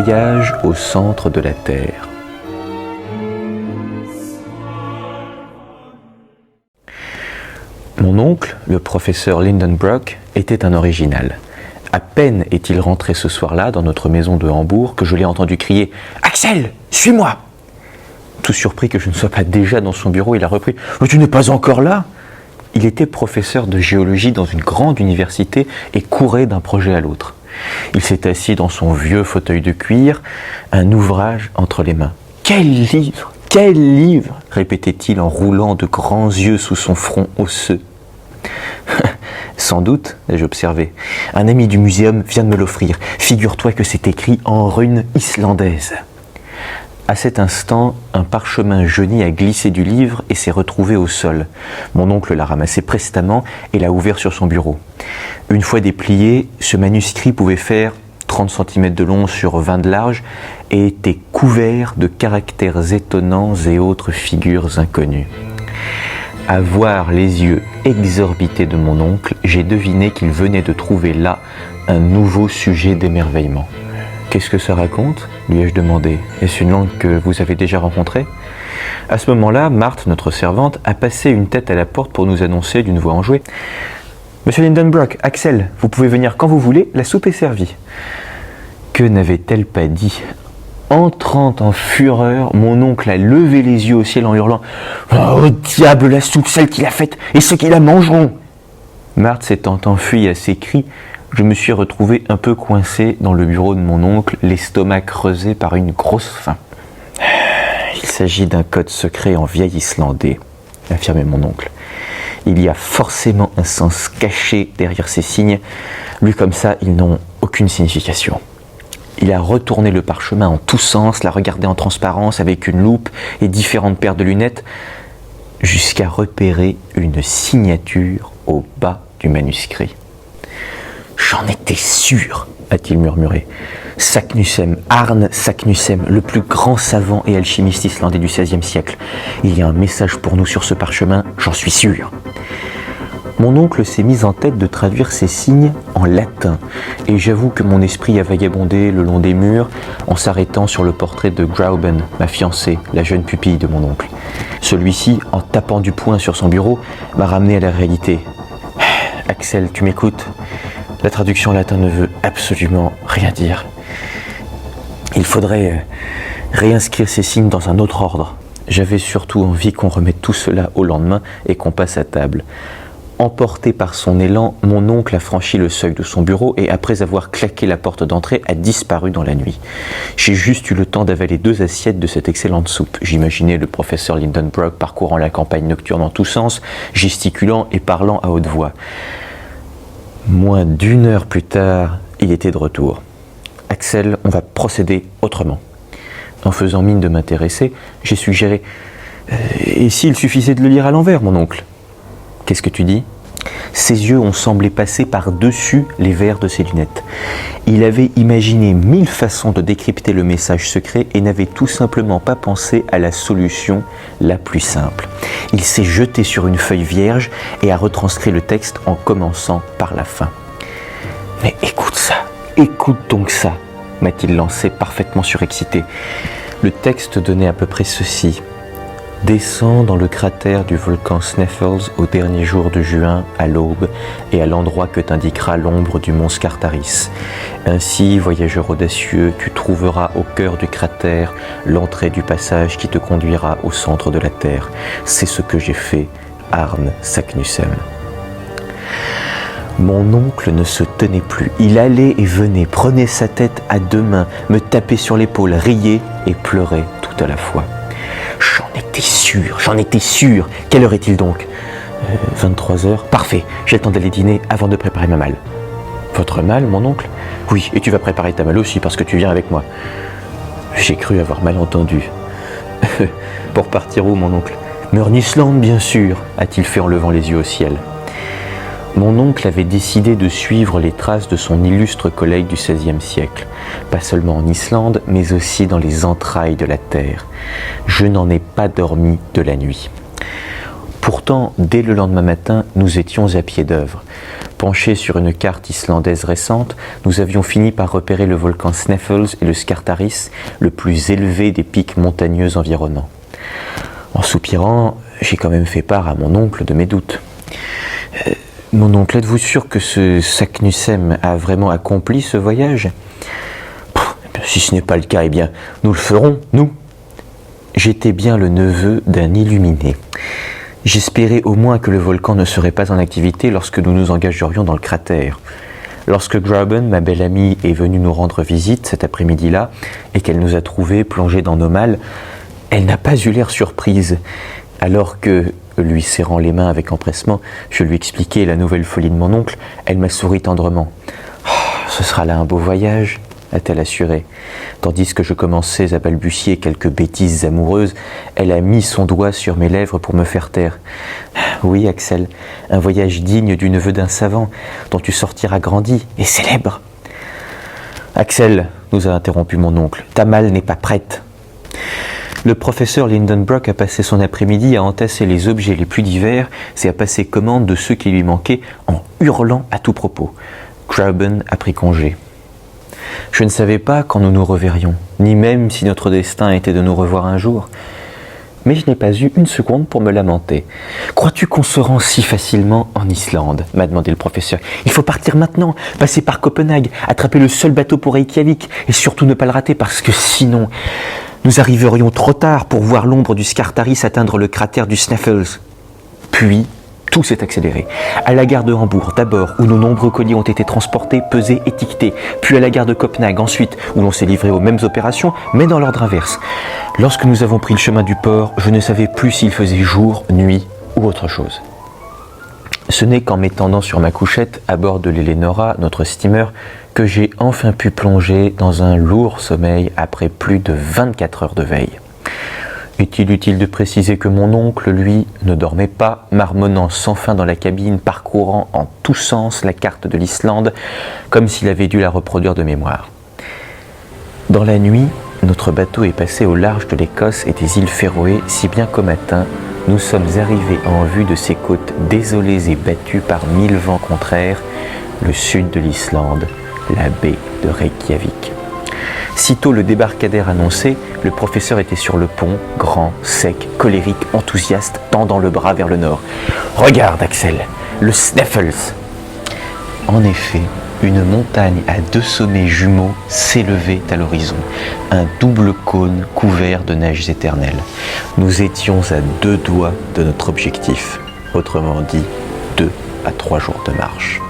Voyage au centre de la Terre. Mon oncle, le professeur Lindenbrock, était un original. À peine est-il rentré ce soir-là dans notre maison de Hambourg que je l'ai entendu crier « Axel, suis-moi » Tout surpris que je ne sois pas déjà dans son bureau, il a repris « Tu n'es pas encore là ?» Il était professeur de géologie dans une grande université et courait d'un projet à l'autre. Il s'est assis dans son vieux fauteuil de cuir, un ouvrage entre les mains. « Quel livre ! Quel livre !» répétait-il en roulant de grands yeux sous son front osseux. Sans doute, ai-je observé. Un ami du muséum vient de me l'offrir. Figure-toi que c'est écrit en runes islandaises. À cet instant, un parchemin jauni a glissé du livre et s'est retrouvé au sol. Mon oncle l'a ramassé prestement et l'a ouvert sur son bureau. Une fois déplié, ce manuscrit pouvait faire 30 cm de long sur 20 de large et était couvert de caractères étonnants et autres figures inconnues. À voir les yeux exorbités de mon oncle, j'ai deviné qu'il venait de trouver là un nouveau sujet d'émerveillement. « Qu'est-ce que ça raconte ?» lui ai-je demandé. « Est-ce une langue que vous avez déjà rencontrée ?» À ce moment-là, Marthe, notre servante, a passé une tête à la porte pour nous annoncer d'une voix enjouée « Monsieur Lindenbrock, Axel, vous pouvez venir quand vous voulez, la soupe est servie. » Que n'avait-elle pas dit ? Entrant en fureur, mon oncle a levé les yeux au ciel en hurlant « Oh diable, la soupe, celle qu'il a faite, et ceux qui la mangeront !» Marthe s'étant enfuie à ses cris, je me suis retrouvé un peu coincé dans le bureau de mon oncle, l'estomac creusé par une grosse faim. « Il s'agit d'un code secret en vieil islandais, » affirmait mon oncle. « Il y a forcément un sens caché derrière ces signes. Lus comme ça, ils n'ont aucune signification. » Il a retourné le parchemin en tous sens, l'a regardé en transparence avec une loupe et différentes paires de lunettes, jusqu'à repérer une signature au bas du manuscrit. « J'en étais sûr !» a-t-il murmuré. « Saknussemm, Arne Saknussemm, le plus grand savant et alchimiste islandais du XVIe siècle. Il y a un message pour nous sur ce parchemin, j'en suis sûr !» Mon oncle s'est mis en tête de traduire ces signes en latin, et j'avoue que mon esprit a vagabondé le long des murs en s'arrêtant sur le portrait de Grauben, ma fiancée, la jeune pupille de mon oncle. Celui-ci, en tapant du poing sur son bureau, m'a ramené à la réalité. « Axel, tu m'écoutes ? La traduction en latin ne veut absolument rien dire. Il faudrait réinscrire ces signes dans un autre ordre. J'avais surtout envie qu'on remette tout cela au lendemain et qu'on passe à table. » Emporté par son élan, mon oncle a franchi le seuil de son bureau et après avoir claqué la porte d'entrée, a disparu dans la nuit. J'ai juste eu le temps d'avaler 2 assiettes de cette excellente soupe. J'imaginais le professeur Lindenbrock parcourant la campagne nocturne en tous sens, gesticulant et parlant à haute voix. Moins d'1 heure plus tard, il était de retour. « Axel, on va procéder autrement. » En faisant mine de m'intéresser, j'ai suggéré « Et s'il suffisait de le lire à l'envers, mon oncle ?» « Qu'est-ce que tu dis ?» Ses yeux ont semblé passer par-dessus les verres de ses lunettes. Il avait imaginé 1000 façons de décrypter le message secret et n'avait tout simplement pas pensé à la solution la plus simple. Il s'est jeté sur une feuille vierge et a retranscrit le texte en commençant par la fin. « Mais écoute ça, écoute donc ça !» m'a-t-il lancé parfaitement surexcité. Le texte donnait à peu près ceci. Descends dans le cratère du volcan Sneffels au dernier jour de juin, à l'aube, et à l'endroit que t'indiquera l'ombre du mont Scartaris. Ainsi, voyageur audacieux, tu trouveras au cœur du cratère l'entrée du passage qui te conduira au centre de la Terre. C'est ce que j'ai fait, Arne Saknussemm. Mon oncle ne se tenait plus. Il allait et venait, prenait sa tête à 2 mains, me tapait sur l'épaule, riait et pleurait tout à la fois. J'en étais sûr. Quelle heure est-il donc ? 23 heures. Parfait, j'ai le temps d'aller dîner avant de préparer ma malle. Votre malle, mon oncle ? Oui, et tu vas préparer ta malle aussi parce que tu viens avec moi. J'ai cru avoir mal entendu. Pour partir où, mon oncle ? Mais en Islande, bien sûr, a-t-il fait en levant les yeux au ciel. Mon oncle avait décidé de suivre les traces de son illustre collègue du XVIe siècle, pas seulement en Islande, mais aussi dans les entrailles de la Terre. Je n'en ai pas dormi de la nuit. Pourtant, dès le lendemain matin, nous étions à pied d'œuvre. Penchés sur une carte islandaise récente, nous avions fini par repérer le volcan Sneffels et le Skartaris, le plus élevé des pics montagneux environnants. En soupirant, j'ai quand même fait part à mon oncle de mes doutes. Mon oncle, êtes-vous sûr que ce Saknussemm a vraiment accompli ce voyage ? Si ce n'est pas le cas, eh bien, nous le ferons, nous. J'étais bien le neveu d'un illuminé. J'espérais au moins que le volcan ne serait pas en activité lorsque nous nous engagerions dans le cratère. Lorsque Grauben, ma belle amie, est venue nous rendre visite cet après-midi-là, et qu'elle nous a trouvés plongés dans nos malles, elle n'a pas eu l'air surprise. Alors que, lui serrant les mains avec empressement, je lui expliquais la nouvelle folie de mon oncle, elle m'a souri tendrement. « Ce sera là un beau voyage », a-t-elle assuré. Tandis que je commençais à balbutier quelques bêtises amoureuses, elle a mis son doigt sur mes lèvres pour me faire taire. « Oui, Axel, un voyage digne du neveu d'un savant, dont tu sortiras grandi et célèbre. »« Axel, nous a interrompu mon oncle, ta malle n'est pas prête. » Le professeur Lindenbrock a passé son après-midi à entasser les objets les plus divers et à passer commande de ceux qui lui manquaient en hurlant à tout propos. Grauben a pris congé. Je ne savais pas quand nous nous reverrions, ni même si notre destin était de nous revoir un jour. Mais je n'ai pas eu une seconde pour me lamenter. « Crois-tu qu'on se rend si facilement en Islande ?» m'a demandé le professeur. « Il faut partir maintenant, passer par Copenhague, attraper le seul bateau pour Reykjavik, et surtout ne pas le rater parce que sinon, nous arriverions trop tard pour voir l'ombre du Skartaris atteindre le cratère du Sneffels. » Puis, tout s'est accéléré. À la gare de Hambourg, d'abord, où nos nombreux colis ont été transportés, pesés, étiquetés. Puis à la gare de Copenhague, ensuite, où l'on s'est livré aux mêmes opérations, mais dans l'ordre inverse. Lorsque nous avons pris le chemin du port, je ne savais plus s'il faisait jour, nuit ou autre chose. Ce n'est qu'en m'étendant sur ma couchette, à bord de l'Eleonora, notre steamer, que j'ai enfin pu plonger dans un lourd sommeil après plus de 24 heures de veille. Est-il utile de préciser que mon oncle, lui, ne dormait pas, marmonnant sans fin dans la cabine, parcourant en tous sens la carte de l'Islande, comme s'il avait dû la reproduire de mémoire. Dans la nuit, notre bateau est passé au large de l'Écosse et des îles Féroé, si bien qu'au matin, nous sommes arrivés en vue de ces côtes désolées et battues par 1000 vents contraires, le sud de l'Islande, la baie de Reykjavik. Sitôt le débarcadère annoncé, le professeur était sur le pont, grand, sec, colérique, enthousiaste, tendant le bras vers le nord. « Regarde, Axel, le Sneffels !» En effet, une montagne à 2 sommets jumeaux s'élevait à l'horizon, un double cône couvert de neiges éternelles. Nous étions à 2 doigts de notre objectif, autrement dit 2 à 3 jours de marche.